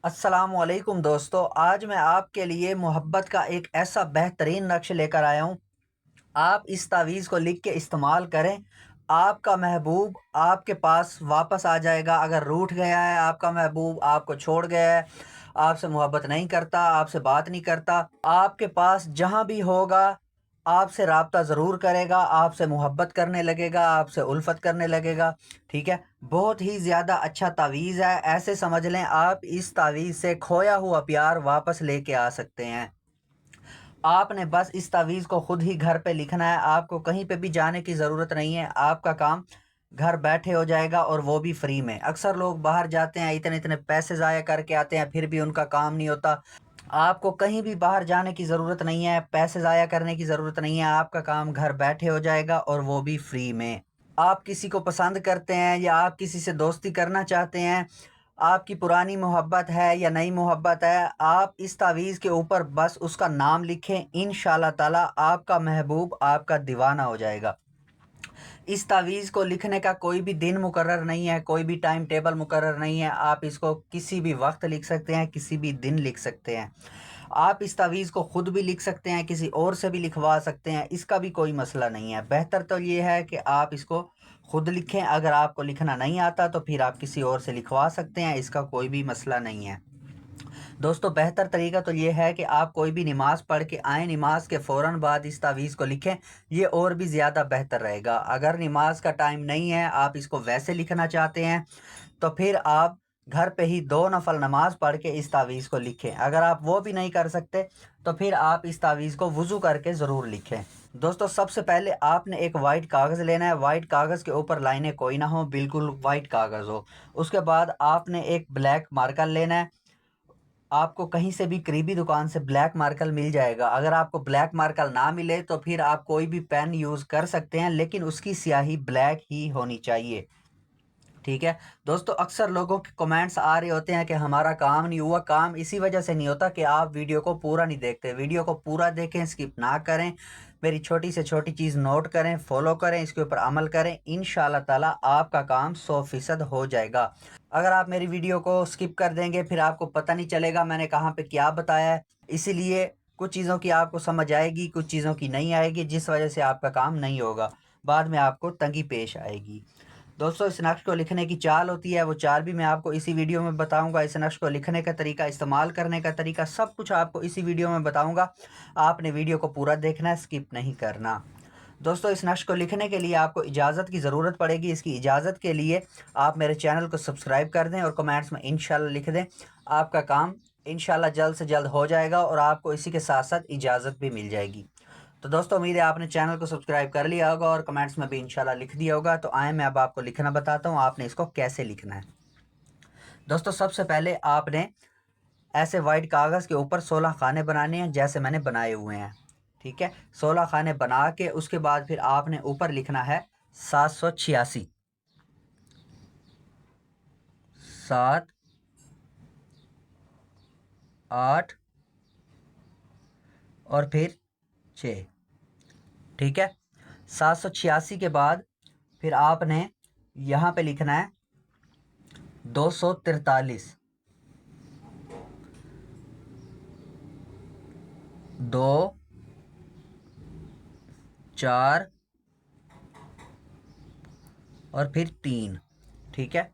अस्सलामुअलैकुम दोस्तों, आज मैं आपके लिए मोहब्बत का एक ऐसा बेहतरीन नक्श लेकर आया हूँ। आप इस तावीज़ को लिख के इस्तेमाल करें। आपका महबूब आपके पास वापस आ जाएगा। अगर रूठ गया है आपका महबूब, आपको छोड़ गया है, आपसे मोहब्बत नहीं करता, आपसे बात नहीं करता, आपके पास जहाँ भी होगा आपसे राब्ता ज़रूर करेगा, आपसे मोहब्बत करने लगेगा, आपसे उल्फत करने लगेगा। ठीक है, बहुत ही ज़्यादा अच्छा तावीज़ है। ऐसे समझ लें आप इस तावीज़ से खोया हुआ प्यार वापस लेके आ सकते हैं। आपने बस इस तावीज़ को ख़ुद ही घर पे लिखना है। आपको कहीं पे भी जाने की ज़रूरत नहीं है। आपका काम घर बैठे हो जाएगा और वो भी फ्री में। अक्सर लोग बाहर जाते हैं, इतने इतने पैसे ज़ाया करके आते हैं, फिर भी उनका काम नहीं होता। आपको कहीं भी बाहर जाने की ज़रूरत नहीं है, पैसे ज़ाया करने की ज़रूरत नहीं है। आपका काम घर बैठे हो जाएगा और वो भी फ्री में। आप किसी को पसंद करते हैं या आप किसी से दोस्ती करना चाहते हैं, आपकी पुरानी मोहब्बत है या नई मोहब्बत है, आप इस तावीज़ के ऊपर बस उसका नाम लिखें। इंशाल्लाह ताला आपका महबूब आपका दीवाना हो जाएगा। इस तावीज़ को लिखने का कोई भी दिन मुकर्रर नहीं है, कोई भी टाइम टेबल मुकर्रर नहीं है। आप इसको किसी भी वक्त लिख सकते हैं, किसी भी दिन लिख सकते हैं। आप इस तावीज़ को ख़ुद भी लिख सकते हैं, किसी और से भी लिखवा सकते हैं, इसका भी कोई मसला नहीं है। बेहतर तो ये है कि आप इसको ख़ुद लिखें। अगर आपको लिखना नहीं आता तो फिर आप किसी और से लिखवा सकते हैं, इसका कोई भी मसला नहीं है। दोस्तों, बेहतर तरीका तो ये है कि आप कोई भी नमाज़ पढ़ के आएँ, नमाज के फ़ौरन बाद इस तावीज़ को लिखें, ये और भी ज़्यादा बेहतर रहेगा। अगर नमाज का टाइम नहीं है, आप इसको वैसे लिखना चाहते हैं, तो फिर आप घर पे ही 2 नफल नमाज पढ़ के इस तावीज़ को लिखें। अगर आप वो भी नहीं कर सकते तो फिर आप इस तावीज़ को वुज़ू करके ज़रूर लिखें। दोस्तों, सबसे पहले आपने एक वाइट कागज़ लेना है। वाइट कागज़ के ऊपर लाइनें कोई ना हो, बिल्कुल वाइट कागज़ हो। उसके बाद आपने एक ब्लैक मार्कर लेना है। आपको कहीं से भी करीबी दुकान से ब्लैक मार्कर मिल जाएगा। अगर आपको ब्लैक मार्कर ना मिले तो फिर आप कोई भी पेन यूज़ कर सकते हैं, लेकिन उसकी स्याही ब्लैक ही होनी चाहिए। ठीक है दोस्तों, अक्सर लोगों के कमेंट्स आ रहे होते हैं कि हमारा काम नहीं हुआ। काम इसी वजह से नहीं होता कि आप वीडियो को पूरा नहीं देखते। वीडियो को पूरा देखें, स्किप ना करें, मेरी छोटी से छोटी चीज़ नोट करें, फॉलो करें, इसके ऊपर अमल करें। इंशाल्लाह ताला आपका काम 100% हो जाएगा। अगर आप मेरी वीडियो को स्किप कर देंगे फिर आपको पता नहीं चलेगा मैंने कहाँ पे क्या बताया है। इसीलिए कुछ चीज़ों की आपको समझ आएगी, कुछ चीज़ों की नहीं आएगी, जिस वजह से आपका काम नहीं होगा, बाद में आपको तंगी पेश आएगी। दोस्तों, इस नक्श को लिखने की चाल होती है, वो चाल भी मैं आपको इसी वीडियो में बताऊंगा। इस नक्श को लिखने का तरीका, इस्तेमाल करने का तरीका, सब कुछ आपको इसी वीडियो में बताऊंगा। आपने वीडियो को पूरा देखना है, स्किप नहीं करना। दोस्तों, इस नक्श को लिखने के लिए आपको इजाज़त की ज़रूरत पड़ेगी। इसकी इजाज़त के लिए आप मेरे चैनल को सब्सक्राइब कर दें और कमेंट्स में इंशाल्लाह लिख दें। आपका काम इंशाल्लाह जल्द से जल्द हो जाएगा और आपको इसी के साथ साथ इजाज़त भी मिल जाएगी। तो दोस्तों, उम्मीद है आपने चैनल को सब्सक्राइब कर लिया होगा और कमेंट्स में भी इंशाल्लाह लिख दिया होगा। तो आए मैं अब आपको लिखना बताता हूँ, आपने इसको कैसे लिखना है। दोस्तों, सबसे पहले आपने ऐसे वाइट कागज़ के ऊपर 16 खाने बनाने हैं, जैसे मैंने बनाए हुए हैं। ठीक है, 16 खाने बना के उसके बाद फिर आपने ऊपर लिखना है 786, 7, 8 और फिर 6। ठीक है, 786 के बाद फिर आपने यहाँ पे लिखना है 243, 2, 4 और फिर 3। ठीक है,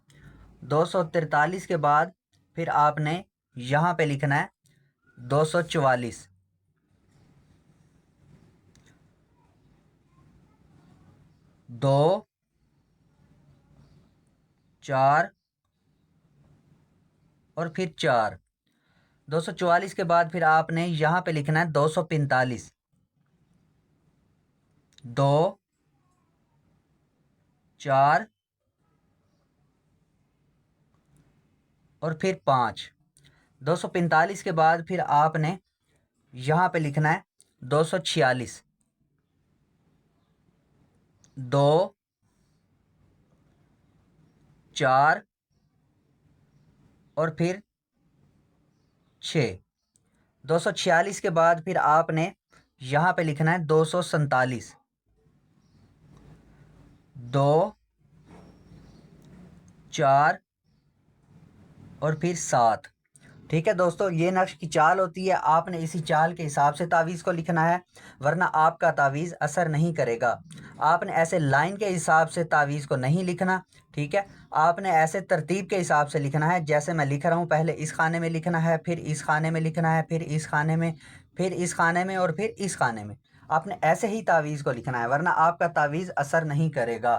243 के बाद फिर आपने यहाँ पे लिखना है 244, 2, 4 और फिर 4। 244 के बाद फिर आपने यहाँ पे लिखना है 245, 2, 4 और फिर 5। 245 के बाद फिर आपने यहाँ पे लिखना है 246, 2, 4 और फिर 6। 246 के बाद फिर आपने यहाँ पे लिखना है 247, 2, 4 और फिर 7। ठीक है दोस्तों, ये नक्श की चाल होती है, आपने इसी चाल के हिसाब से तावीज़ को लिखना है, वरना आपका तावीज़ असर नहीं करेगा। आपने ऐसे लाइन के हिसाब से तावीज़ को नहीं लिखना। ठीक है, आपने ऐसे तरतीब के हिसाब से लिखना है, जैसे मैं लिख रहा हूँ। पहले इस खाने में लिखना है, फिर इस खाने में लिखना है, फिर इस खाने में, फिर इस खाने में और फिर इस खाने में। आपने ऐसे ही तावीज़ को लिखना है, वरना आपका तावीज़ असर नहीं करेगा।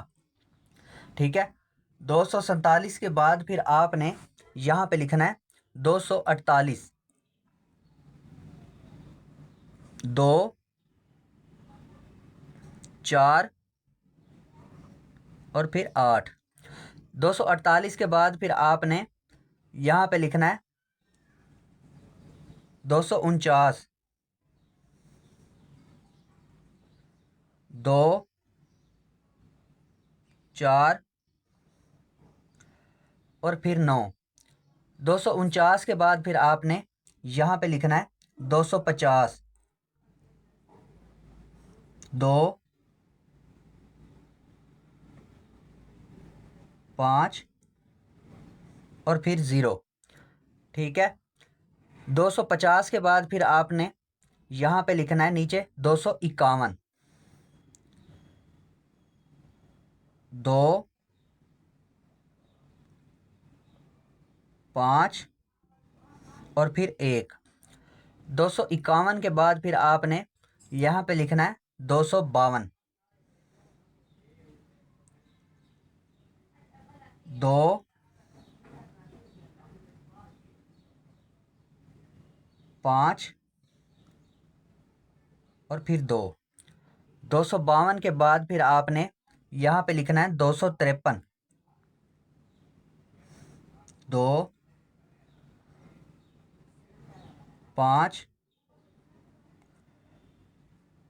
ठीक है, 247 के बाद फिर आपने यहाँ पे लिखना है 248। 2 4 और फिर 8। 248 के बाद फिर आपने यहाँ पे लिखना है 249। 2 4 और फिर 9। 249 के बाद फिर आपने यहाँ पे लिखना है 250। 2 5 और फिर 0। ठीक है, 250 के बाद फिर आपने यहाँ पे लिखना है नीचे 251। 2 5 और फिर 1। 251 के बाद फिर आपने यहाँ पे लिखना है 252। 2 5 और फिर 2। 252 के बाद फिर आपने यहाँ पे लिखना है 253। 2 5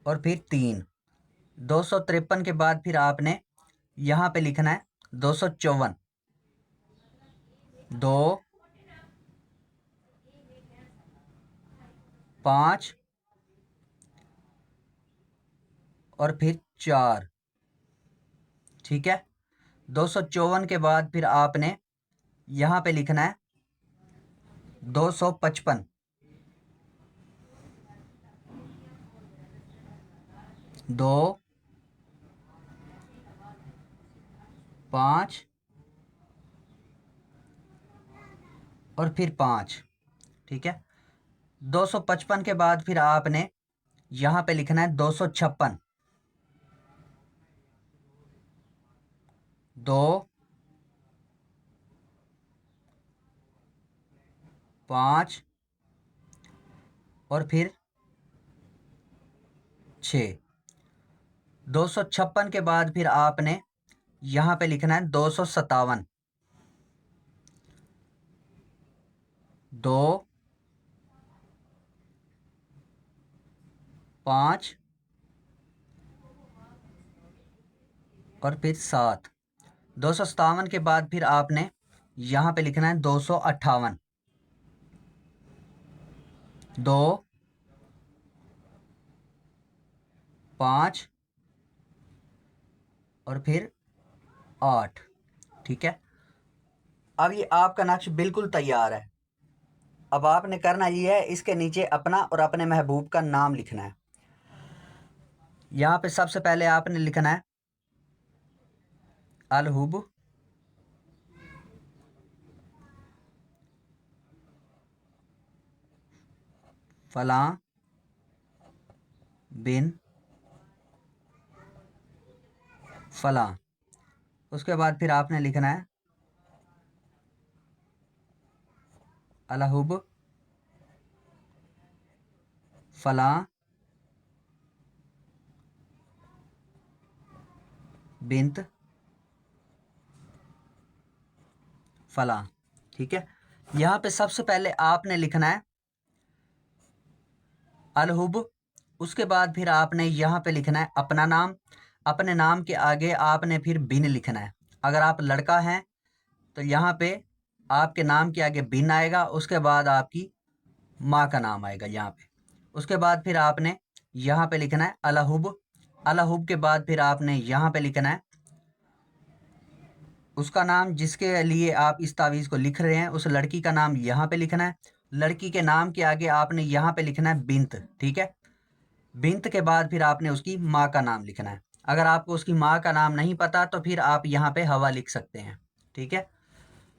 और फिर 3। 253 के बाद फिर आपने यहाँ पे लिखना है 254। 2 5 और फिर 4। ठीक है, 254 के बाद फिर आपने यहाँ पे लिखना है 255। 2 5 और फिर 5। ठीक है, 255 के बाद फिर आपने यहाँ पे लिखना है 256। 2 5 और फिर 6। 256 के बाद फिर आपने यहाँ पे लिखना है 257। 2 5 और फिर 7। 257 के बाद फिर आपने यहाँ पे लिखना है 258। 2 5 और फिर 8। ठीक है, अब ये आपका नक्श बिल्कुल तैयार है। अब आपने करना ये है, इसके नीचे अपना और अपने महबूब का नाम लिखना है। यहाँ पे सबसे पहले आपने लिखना है अलहुब फलां बिन फलां। उसके बाद फिर आपने लिखना है अलहुब फलां बिन्त फलां। ठीक है, यहाँ पे सबसे पहले आपने लिखना है अलहुब। उसके बाद फिर आपने यहाँ पे लिखना है अपना नाम। अपने नाम के आगे आपने फिर बिन लिखना है। अगर आप लड़का हैं तो यहाँ पे आपके नाम के आगे बिन आएगा, उसके बाद आपकी माँ का नाम आएगा यहाँ पे। उसके बाद फिर आपने यहाँ पे लिखना है अलहुब। अलहुब के बाद फिर आपने यहाँ पे लिखना है उसका नाम जिसके लिए आप इस तावीज़ को लिख रहे हैं, उस लड़की का नाम यहाँ पे लिखना है। लड़की के नाम के आगे आपने यहाँ पे लिखना है बिंत, ठीक है। बिंत के बाद फिर आपने उसकी माँ का नाम लिखना है। अगर आपको उसकी माँ का नाम नहीं पता तो फिर आप यहाँ पे हवा लिख सकते हैं, ठीक है।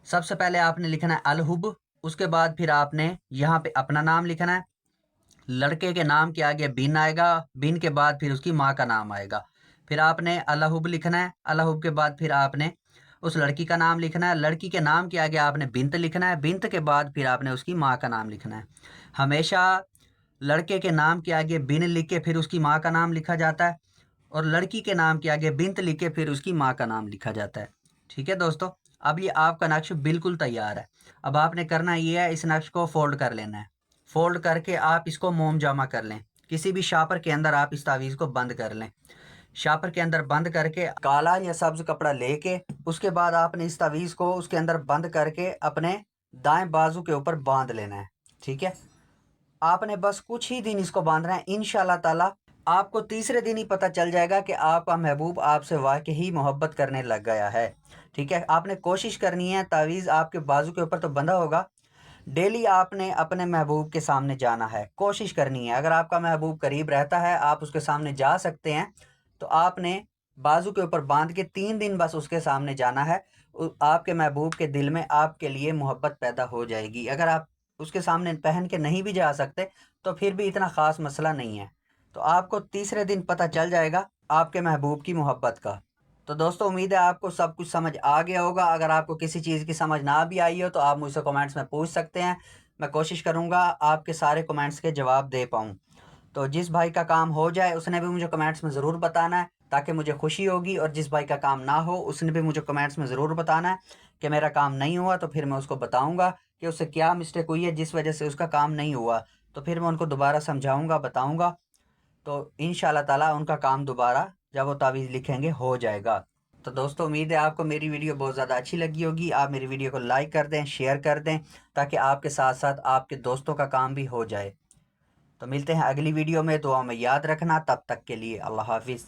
सबसे पहले आपने लिखना है अलहुब, उसके बाद फिर आपने यहाँ पे अपना नाम लिखना है। लड़के के नाम के आगे बिन आएगा, बिन के बाद फिर उसकी माँ का नाम आएगा। फिर आपने अलहुब लिखना है, अलहुब के बाद फिर आपने उस लड़की का नाम लिखना है। लड़की के नाम के आगे आपने बिंत लिखना है, बिंत के बाद फिर आपने उसकी माँ का नाम लिखना है। हमेशा लड़के के नाम के आगे बिन लिख के फिर उसकी माँ का नाम लिखा जाता है, और लड़की के नाम के आगे बिंत लिख के फिर उसकी माँ का नाम लिखा जाता है, ठीक है दोस्तों। अब ये आपका नक्श बिल्कुल तैयार है। अब आपने करना ये है, इस नक्श को फोल्ड कर लेना है। फोल्ड करके आप इसको मोम जामा कर लें। किसी भी शापर के अंदर आप इस तावीज़ को बंद कर लें। शापर के अंदर बंद करके काला या सब्ज कपड़ा लेके उसके बाद आपने इस तावीज़ को उसके अंदर बंद करके अपने दाएं बाजू के ऊपर बांध लेना है, ठीक है। आपने बस कुछ ही दिन इसको बांधना है। इंशाल्लाह ताला आपको तीसरे दिन ही पता चल जाएगा कि आपका महबूब आपसे वाकई ही मोहब्बत करने लग गया है, ठीक है। आपने कोशिश करनी है, तावीज़ आपके बाजू के ऊपर तो बंधा होगा, डेली आपने अपने महबूब के सामने जाना है, कोशिश करनी है। अगर आपका महबूब करीब रहता है, आप उसके सामने जा सकते हैं, तो आपने बाजू के ऊपर बांध के 3 दिन बस उसके सामने जाना है। आपके महबूब के दिल में आपके लिए मोहब्बत पैदा हो जाएगी। अगर आप उसके सामने पहन के नहीं भी जा सकते तो फिर भी इतना ख़ास मसला नहीं है। तो आपको तीसरे दिन पता चल जाएगा आपके महबूब की मोहब्बत का। तो दोस्तों उम्मीद है आपको सब कुछ समझ आ गया होगा। अगर आपको किसी चीज़ की समझ ना भी आई हो तो आप मुझसे कमेंट्स में पूछ सकते हैं। मैं कोशिश करूँगा आपके सारे कमेंट्स के जवाब दे पाऊँ। तो जिस भाई का काम हो जाए उसने भी मुझे कमेंट्स में ज़रूर बताना है, ताकि मुझे खुशी होगी। और जिस भाई का काम ना हो उसने भी मुझे कमेंट्स में ज़रूर बताना है कि मेरा काम नहीं हुआ, तो फिर मैं उसको बताऊँगा कि उससे क्या मिस्टेक हुई है जिस वजह से उसका काम नहीं हुआ। तो फिर मैं उनको दोबारा समझाऊँगा, बताऊँगा। तो इंशाल्लाह ताला उनका काम दोबारा जब वो तावीज़ लिखेंगे हो जाएगा। तो दोस्तों उम्मीद है आपको मेरी वीडियो बहुत ज़्यादा अच्छी लगी होगी। आप मेरी वीडियो को लाइक कर दें, शेयर कर दें, ताकि आपके साथ साथ आपके दोस्तों का काम भी हो जाए। तो मिलते हैं अगली वीडियो में, दुआ में याद रखना। तब तक के लिए अल्लाह हाफिज़।